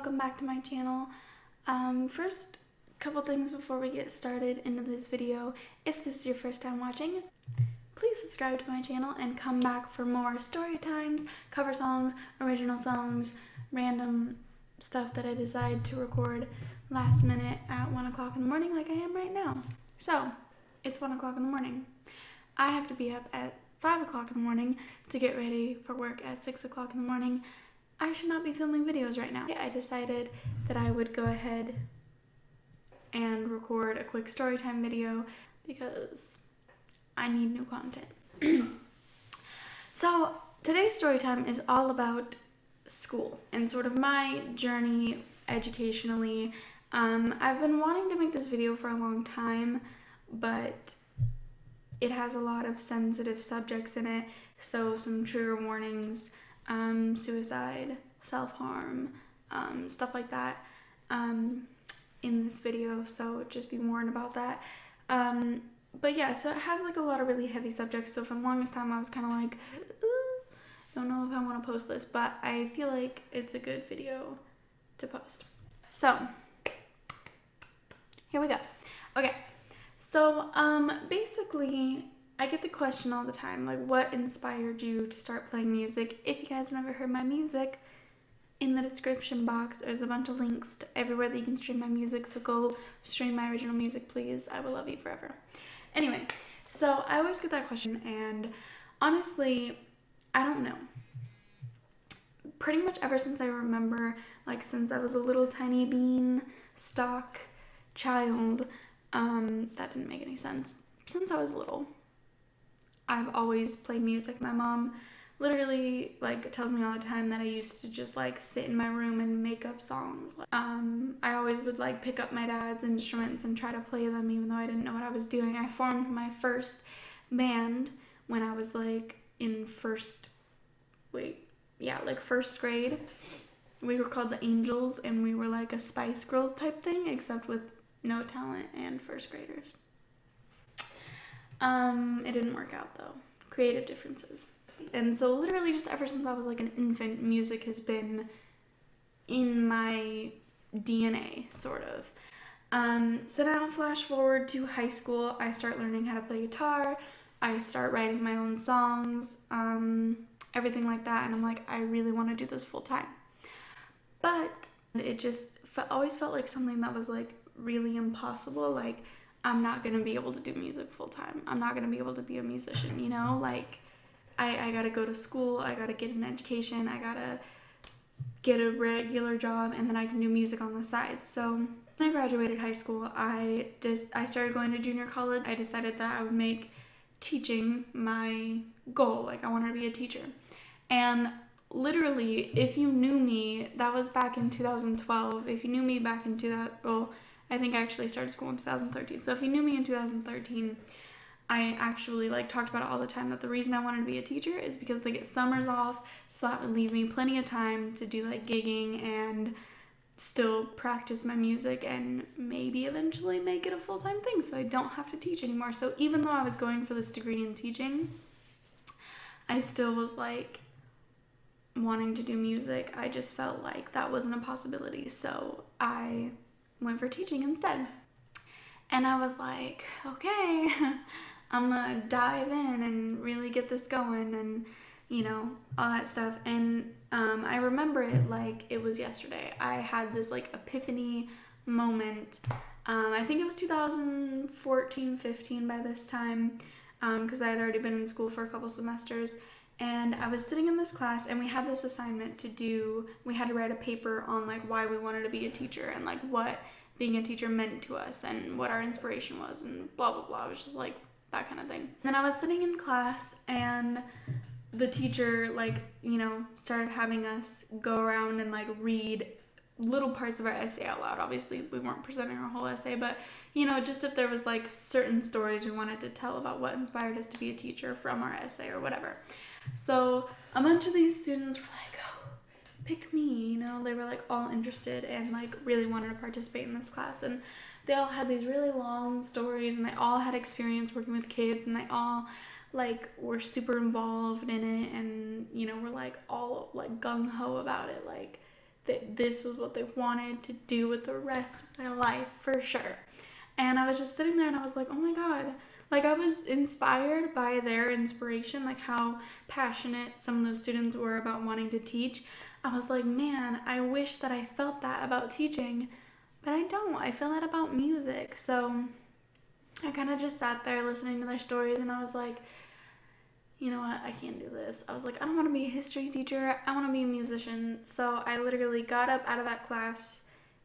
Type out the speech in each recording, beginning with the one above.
welcome back to my channel. First, couple things before we get started into this video. If this is your first time watching, please subscribe to my channel and come back for more story times, cover songs, original songs, random stuff that I decide to record last minute at 1 o'clock in the morning like I am right now. So, it's 1 o'clock in the morning. I have to be up at 5 o'clock in the morning to get ready for work at 6 o'clock in the morning. I should not be filming videos right now. I decided that I would go ahead and record a quick storytime video because I need new content. So today's storytime is all about school and sort of my journey educationally. I've been wanting to make this video for a long time, but it has a lot of sensitive subjects in it, so some trigger warnings, suicide, self-harm, stuff like that in this video, so just be warned about that. But yeah, so it has like a lot of really heavy subjects, so for the longest time I was kind of like, don't know if I want to post this, but I feel like it's a good video to post. So, here we go. Okay, so basically, I get the question all the time, like, what inspired you to start playing music? If you guys have never heard my music, in the description box there's a bunch of links to everywhere that you can stream my music, so go stream my original music, please. I will love you forever. Anyway, so I always get that question, and honestly, I don't know. Pretty much ever since I remember, like since I was a little tiny beanstalk child, that didn't make any sense. Since I was little, I've always played music. My mom literally like tells me all the time that I used to just like sit in my room and make up songs. I always would like pick up my dad's instruments and try to play them even though I didn't know what I was doing. I formed my first band when I was like in first grade. We were called the Angels, and we were like a Spice Girls type thing, except with no talent and first graders. It didn't work out though. Creative differences. And so literally just ever since I was like an infant, music has been in my DNA, sort of. So now flash forward to high school, I start learning how to play guitar, I start writing my own songs, everything like that, and I'm like, I really want to do this full time. But it just always felt like something that was like really impossible. Like, I'm not gonna be able to do music full time. I'm not gonna be able to be a musician, you know? Like, I gotta go to school, I gotta get an education, I gotta get a regular job, and then I can do music on the side. So when I graduated high school, I started going to junior college. I decided that I would make teaching my goal. Like, I wanted to be a teacher. And literally, if you knew me, that was back in 2012. If you knew me back in I think I actually started school in 2013. So if you knew me in 2013, I actually like talked about it all the time, that the reason I wanted to be a teacher is because they get summers off, so that would leave me plenty of time to do like gigging and still practice my music and maybe eventually make it a full-time thing so I don't have to teach anymore. So even though I was going for this degree in teaching, I still was like wanting to do music. I just felt like that wasn't a possibility, so I went for teaching instead. And I was like, okay, I'm gonna dive in and really get this going and, you know, all that stuff. And I remember it like it was yesterday. I had this like epiphany moment. I think it was 2014-15 by this time, because I had already been in school for a couple semesters. And I was sitting in this class, and we had this assignment to do. We had to write a paper on like why we wanted to be a teacher and like what being a teacher meant to us and what our inspiration was and blah blah blah. It was just like that kind of thing. Then I was sitting in class, and the teacher like, you know, started having us go around and like read little parts of our essay out loud. Obviously we weren't presenting our whole essay, but you know, just if there was like certain stories we wanted to tell about what inspired us to be a teacher from our essay or whatever. So a bunch of these students were like, oh, pick me, you know, they were like all interested and like really wanted to participate in this class, and they all had these really long stories, and they all had experience working with kids, and they all like were super involved in it, and you know, were like all like gung-ho about it, like that this was what they wanted to do with the rest of their life for sure. And I was just sitting there and I was like, oh my God. Like, I was inspired by their inspiration, like how passionate some of those students were about wanting to teach. I was like, man, I wish that I felt that about teaching, but I don't. I feel that about music. So I kind of just sat there listening to their stories and I was like, you know what, I can't do this. I was like, I don't want to be a history teacher. I want to be a musician. So I literally got up out of that class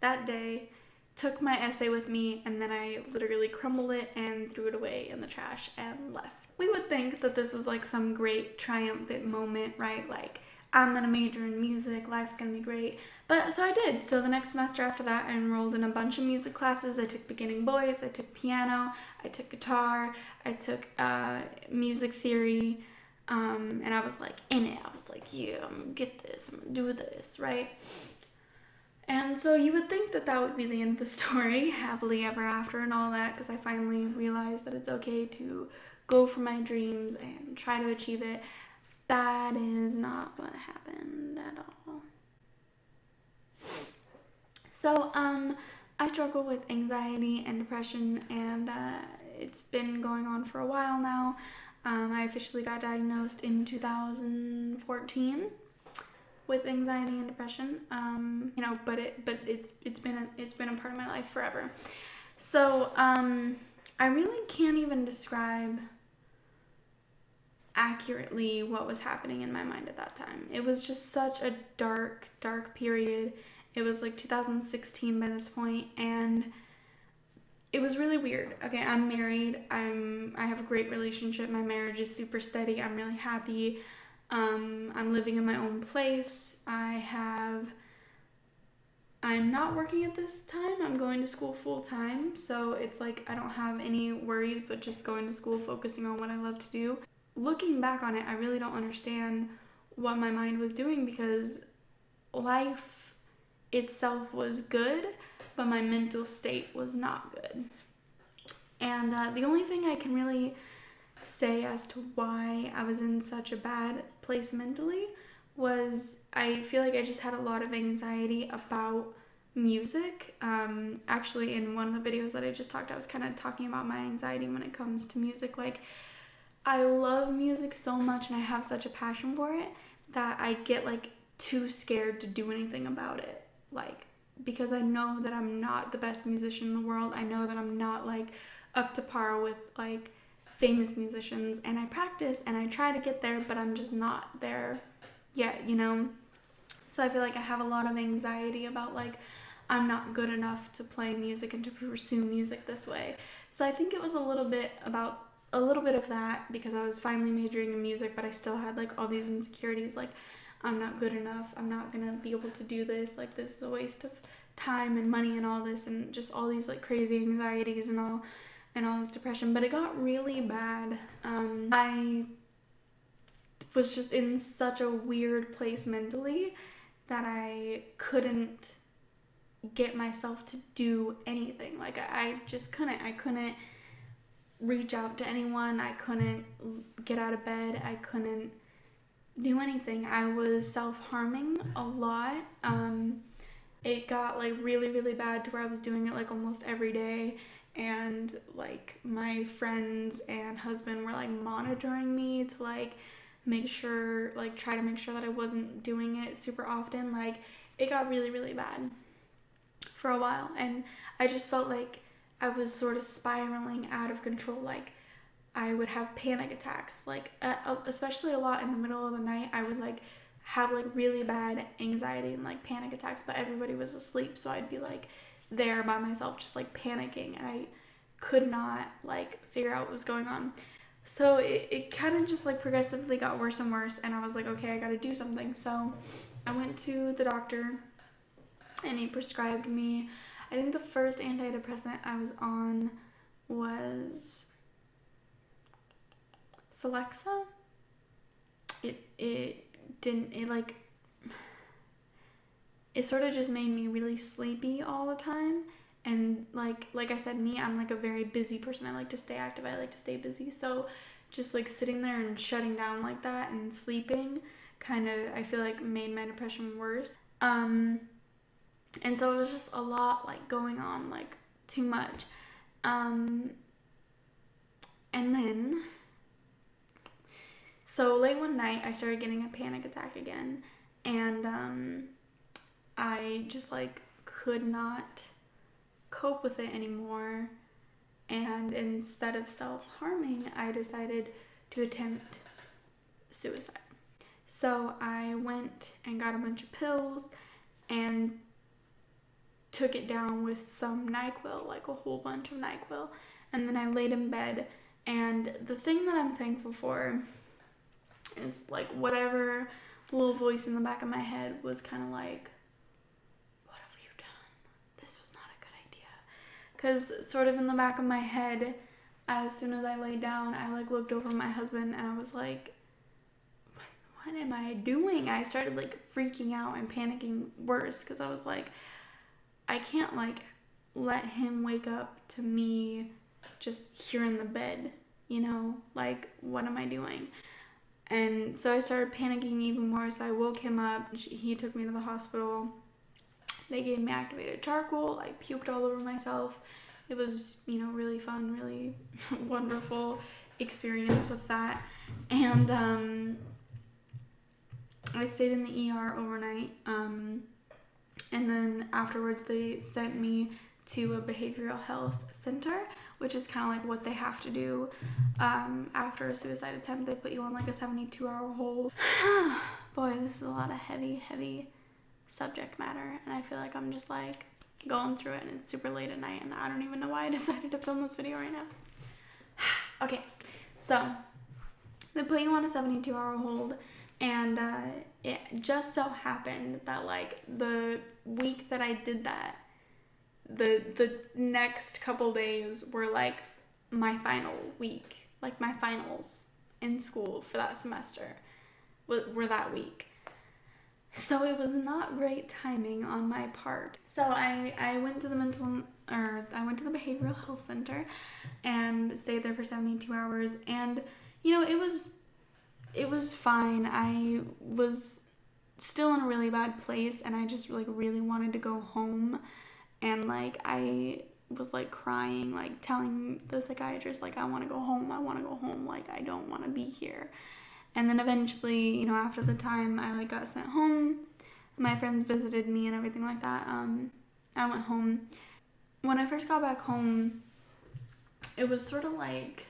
that day, took my essay with me, and then I literally crumbled it and threw it away in the trash and left. We would think that this was like some great triumphant moment, right? Like, I'm gonna major in music, life's gonna be great. But so I did. So the next semester after that, I enrolled in a bunch of music classes. I took beginning voice, I took piano, I took guitar, I took music theory, and I was like in it. I was like, yeah, I'm gonna get this, I'm gonna do this, right? And so you would think that that would be the end of the story, happily ever after and all that, because I finally realized that it's okay to go for my dreams and try to achieve it. That is not what happened at all. So, I struggle with anxiety and depression, and it's been going on for a while now. I officially got diagnosed in 2014 with anxiety and depression. But it's been a part of my life forever. So, I really can't even describe accurately what was happening in my mind at that time. It was just such a dark period. It was like 2016 by this point, and it was really weird. Okay, I'm married. I have a great relationship. My marriage is super steady. I'm really happy. I'm living in my own place. I'm not working at this time. I'm going to school full time. So it's like I don't have any worries, but just going to school, focusing on what I love to do. Looking back on it, I really don't understand what my mind was doing, because life itself was good, but my mental state was not good. And the only thing I can really say as to why I was in such a bad place mentally was I feel like I just had a lot of anxiety about music. Actually, in one of the videos that I just talked, I was kind of talking about my anxiety when it comes to music. Like, I love music so much and I have such a passion for it that I get like too scared to do anything about it. Like, because I know that I'm not the best musician in the world. I know that I'm not like up to par with like famous musicians, and I practice and I try to get there, but I'm just not there yet, you know? So I feel like I have a lot of anxiety about like I'm not good enough to play music and to pursue music this way. So I think it was a little bit of that, because I was finally majoring in music, but I still had like all these insecurities, like I'm not good enough, I'm not gonna be able to do this, like this is a waste of time and money and all this, and just all these like crazy anxieties and all this depression. But it got really bad. I was just in such a weird place mentally that I couldn't get myself to do anything. Like I just couldn't. I couldn't reach out to anyone. I couldn't get out of bed. I couldn't do anything. I was self-harming a lot. It got like really, really bad to where I was doing it like almost every day, and like my friends and husband were like monitoring me to like make sure, like try to make sure that I wasn't doing it super often. Like it got really, really bad for a while, and I just felt like I was sort of spiraling out of control. Like I would have panic attacks, like especially a lot in the middle of the night. I would like have like really bad anxiety and like panic attacks, but everybody was asleep, so I'd be like there by myself just like panicking, and I could not like figure out what was going on. So it kind of just like progressively got worse and worse, and I was like, okay, I gotta do something. So I went to the doctor and he prescribed me, I think the first antidepressant I was on was Celexa. It sort of just made me really sleepy all the time. And like I said, I'm like a very busy person. I like to stay active. I like to stay busy. So just like sitting there and shutting down like that and sleeping kind of, I feel like, made my depression worse. And so it was just a lot, like, going on, like, too much. And then, so late one night, I started getting a panic attack again, and I just, like, could not cope with it anymore, and instead of self-harming, I decided to attempt suicide. So I went and got a bunch of pills and took it down with some NyQuil, like a whole bunch of NyQuil, and then I laid in bed, and the thing that I'm thankful for is, like, whatever little voice in the back of my head was kind of like, what have you done? This was not a good idea. Because sort of in the back of my head, as soon as I laid down, I, like, looked over at my husband and I was like, what am I doing? I started, like, freaking out and panicking worse because I was like, I can't, like, let him wake up to me just here in the bed, you know? Like, what am I doing? And so I started panicking even more, so I woke him up. He took me to the hospital. They gave me activated charcoal. I puked all over myself. It was, you know, really fun, really wonderful experience with that. And I stayed in the ER overnight, and then afterwards they sent me to a behavioral health center, which is kind of like what they have to do after a suicide attempt. They put you on, like, a 72-hour hold. Boy, this is a lot of heavy subject matter, and I feel like I'm just, like, going through it, and it's super late at night, and I don't even know why I decided to film this video right now. Okay, so they put you on a 72-hour hold, and it just so happened that, like, the week that I did that, the next couple days were, like, my final week, like, my finals in school for that semester were that week. So it was not great timing on my part. So I went to the behavioral health center and stayed there for 72 hours, and, you know, it was fine. I was still in a really bad place, and I just, like, really wanted to go home, and, like, I was, like, crying, like, telling the psychiatrist, like, I want to go home, like, I don't want to be here. And then eventually, you know, after the time I, like, got sent home, my friends visited me and everything like that, I went home. When I first got back home, it was sort of like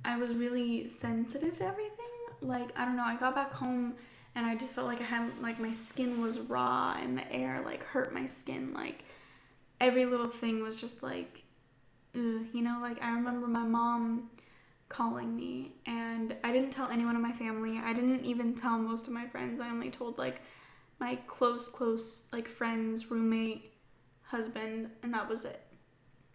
I was really sensitive to everything. Like, I don't know, I got back home and I just felt like I had, like, my skin was raw and the air, like, hurt my skin. Like, every little thing was just like, ugh, you know? Like, I remember my mom calling me, and I didn't tell anyone in my family. I didn't even tell most of my friends. I only told, like, my close, like, friends, roommate, husband, and that was it.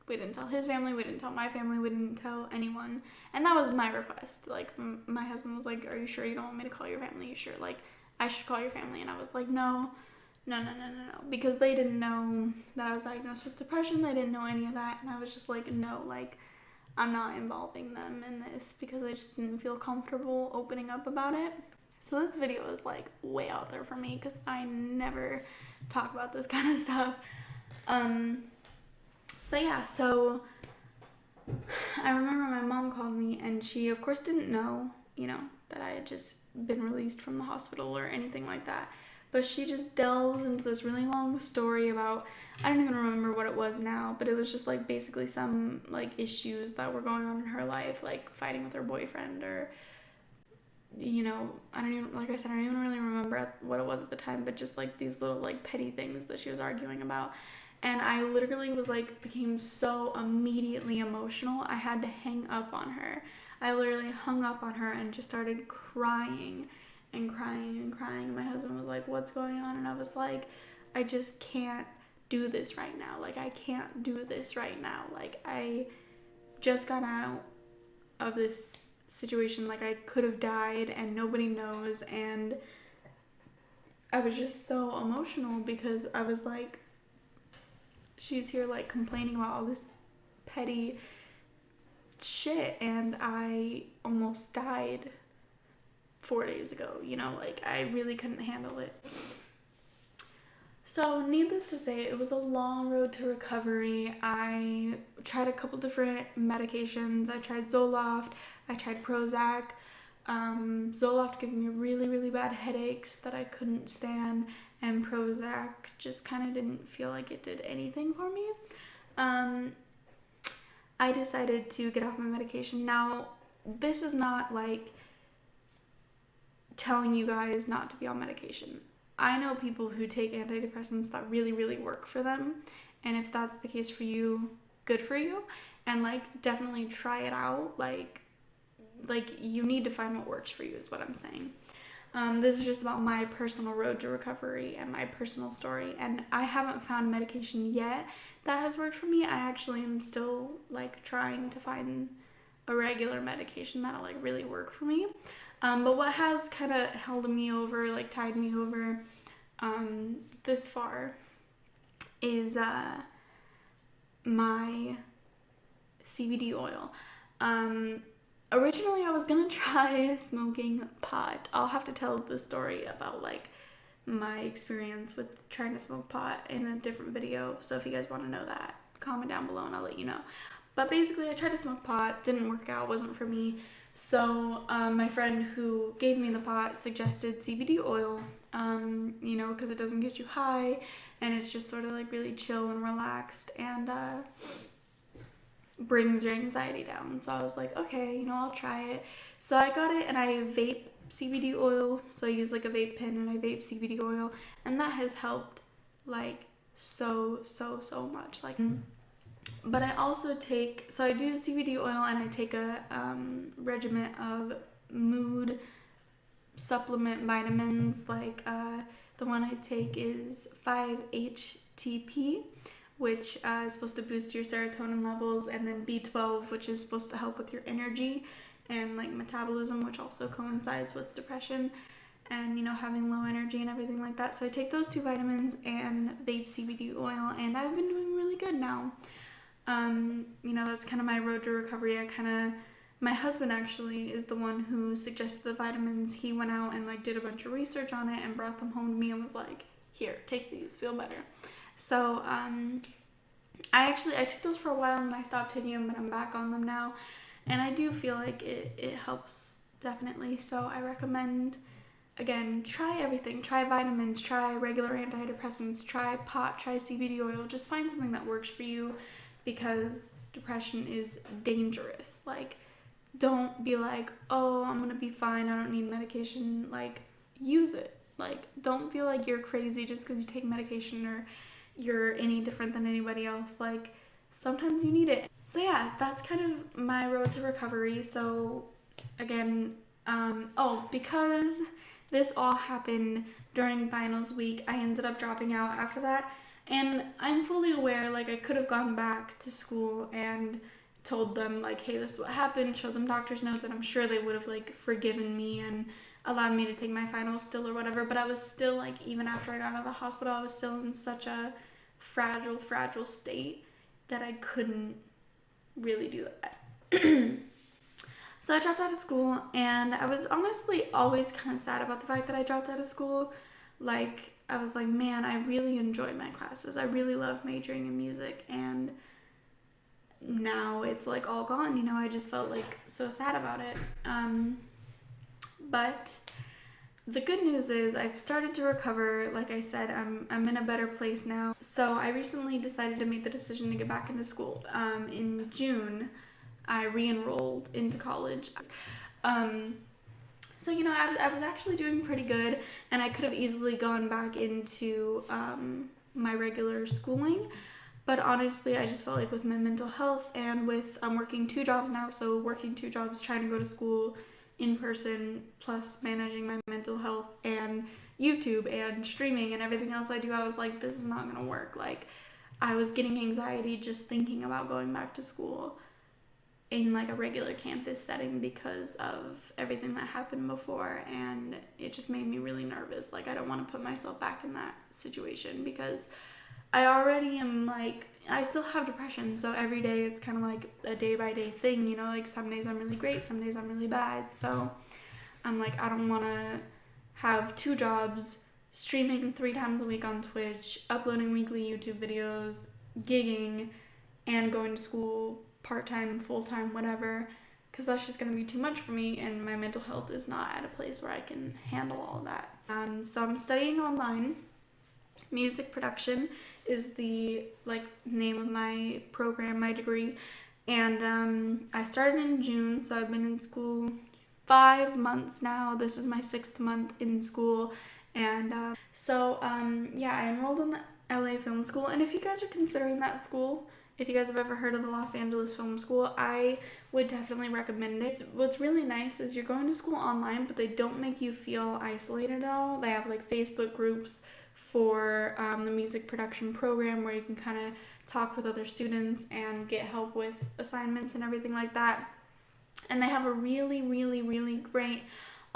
We didn't tell his family, we didn't tell my family, we didn't tell anyone. And that was my request. Like, my husband was like, are you sure you don't want me to call your family? You sure, like, I should call your family? And I was like, no. Because they didn't know that I was diagnosed with depression. They didn't know any of that. And I was just like, no, like, I'm not involving them in this because I just didn't feel comfortable opening up about it. So this video is, like, way out there for me because I never talk about this kind of stuff. But yeah, so I remember my mom called me, and she, of course, didn't know, you know, that I had just been released from the hospital or anything like that. But she just delves into this really long story about, I don't even remember what it was now, but it was just, like, basically some, like, issues that were going on in her life, like fighting with her boyfriend, or, you know, like I said, I don't even really remember what it was at the time, but just, like, these little, like, petty things that she was arguing about. And I literally was, like, became so immediately emotional, I had to hang up on her. I literally hung up on her and just started crying and crying. My husband was like, what's going on? And I was like, I just can't do this right now. Like, I can't do this right now. Like, I just got out of this situation. Like, I could have died and nobody knows. And I was just so emotional because I was like, she's here, like, complaining about all this petty shit, and I almost died 4 days ago, you know? Like, I really couldn't handle it. So, needless to say, it was a long road to recovery. I tried a couple different medications. I tried Zoloft, I tried Prozac. Zoloft gave me really, really bad headaches that I couldn't stand, and Prozac just kind of didn't feel like it did anything for me. I decided to get off my medication. Now, this is not like telling you guys not to be on medication. I know people who take antidepressants that really, really work for them, and if that's the case for you, good for you, and like definitely try it out. Like you need to find what works for you is what I'm saying. This is just about my personal road to recovery and my personal story, and I haven't found medication yet that has worked for me. I actually am still like trying to find a regular medication that'll like really work for me. But what has kind of held me over, like tied me over this far is my CBD oil. Originally I was gonna try smoking pot. I'll have to tell the story about like my experience with trying to smoke pot in a different video. So if you guys want to know that, comment down below and I'll let you know. But basically I tried to smoke pot, didn't work out, wasn't for me. So my friend who gave me the pot suggested CBD oil, you know, because it doesn't get you high and it's just sort of like really chill and relaxed and brings your anxiety down. So I was like, okay, you know, I'll try it. So I got it and I vape CBD oil. So I use like a vape pen and I vape CBD oil, and that has helped like so much. Like, but I also take, so I do CBD oil and I take a regimen of mood supplement vitamins. Like the one I take is 5-HTP, which is supposed to boost your serotonin levels, and then B12, which is supposed to help with your energy and like metabolism, which also coincides with depression and, you know, having low energy and everything like that. So I take those two vitamins and vape CBD oil, and I've been doing really good now. You know, that's kind of my road to recovery. My husband actually is the one who suggested the vitamins. He went out and like did a bunch of research on it and brought them home to me and was like, here, take these, feel better. So, I took those for a while and I stopped taking them, but I'm back on them now. And I do feel like it helps, definitely. So I recommend, again, try everything. Try vitamins, try regular antidepressants, try pot, try CBD oil. Just find something that works for you, because depression is dangerous. Like, don't be like, oh, I'm gonna be fine, I don't need medication. Like, use it. Like, don't feel like you're crazy just because you take medication or you're any different than anybody else. Like, sometimes you need it. So yeah, that's kind of my road to recovery. So again, because this all happened during finals week, I ended up dropping out after that. And I'm fully aware, like, I could have gone back to school and told them, like, hey, this is what happened, showed them doctor's notes, and I'm sure they would have, like, forgiven me and allowed me to take my finals still or whatever. But I was still, like, even after I got out of the hospital, I was still in such a fragile state that I couldn't really do that. So I dropped out of school, and I was honestly always kind of sad about the fact that I dropped out of school. Like, I was like, man, I really enjoyed my classes. I really loved majoring in music, and now it's like all gone, you know. I just felt like so sad about it. But the good news is I've started to recover. Like I said, I'm in a better place now. So I recently decided to make the decision to get back into school. In June, I re-enrolled into college. So, you know, I was actually doing pretty good, and I could have easily gone back into my regular schooling. But honestly, I just felt like with my mental health and with, I'm working 2 jobs now, so working 2 jobs, trying to go to school in person, plus managing my mental health and YouTube and streaming and everything else I do, I was like, this is not gonna work. Like, I was getting anxiety just thinking about going back to school in like a regular campus setting because of everything that happened before, and it just made me really nervous. Like, I don't want to put myself back in that situation, because I already am like, I still have depression, so every day it's kind of like a day-by-day thing, you know. Like, some days I'm really great, some days I'm really bad. So I'm like, I don't want to have 2 jobs streaming 3 times a week on Twitch, uploading weekly YouTube videos, gigging, and going to school part-time, full-time, whatever, because that's just going to be too much for me, and my mental health is not at a place where I can handle all of that. So I'm studying online. Music production is the name of my program, my degree, and I started in June, so I've been in school 5 months now. This is my 6th month in school, and yeah, I enrolled in the LA Film School, and if you guys are considering that school, if you guys have ever heard of the Los Angeles Film School, I would definitely recommend it. What's really nice is you're going to school online, but they don't make you feel isolated at all. They have like Facebook groups for the music production program where you can kind of talk with other students and get help with assignments and everything like that. And they have a really, really, really great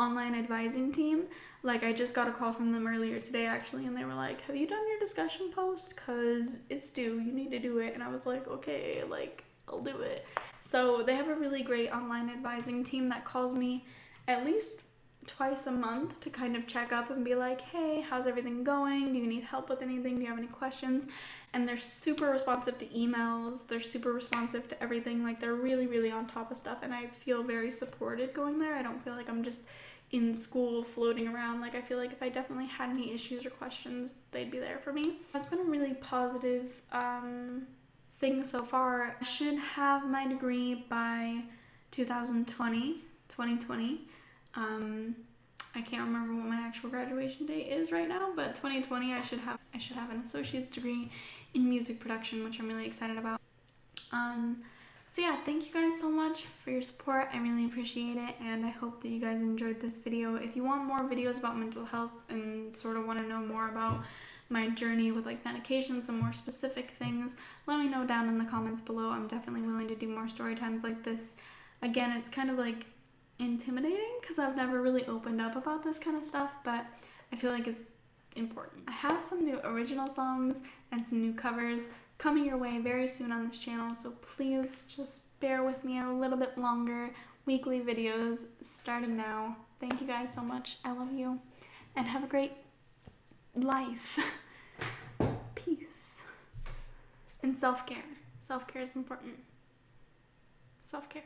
online advising team. Like, I just got a call from them earlier today, actually, and they were like, have you done your discussion post? Because it's due, you need to do it. And I was like, okay, like, I'll do it. So they have a really great online advising team that calls me at least twice a month to kind of check up and be like, hey, how's everything going? Do you need help with anything? Do you have any questions? And they're super responsive to emails. They're super responsive to everything. Like, they're really, really on top of stuff, and I feel very supported going there. I don't feel like I'm just in school floating around. Like, I feel like if I definitely had any issues or questions, they'd be there for me. It's been a really positive thing so far. I should have my degree by 2020. I can't remember what my actual graduation date is right now, but 2020 I should have an associate's degree in music production, which I'm really excited about. So yeah, thank you guys so much for your support. I really appreciate it, and I hope that you guys enjoyed this video. If you want more videos about mental health and sort of want to know more about my journey with like medications and more specific things, let me know down in the comments below. I'm definitely willing to do more story times like this. Again, it's kind of like intimidating because I've never really opened up about this kind of stuff, but I feel like it's important. I have some new original songs and some new covers coming your way very soon on this channel, so please just bear with me a little bit longer. Weekly videos starting now. Thank you guys so much. I love you, and have a great life. Peace. And self-care. Self-care is important. Self-care.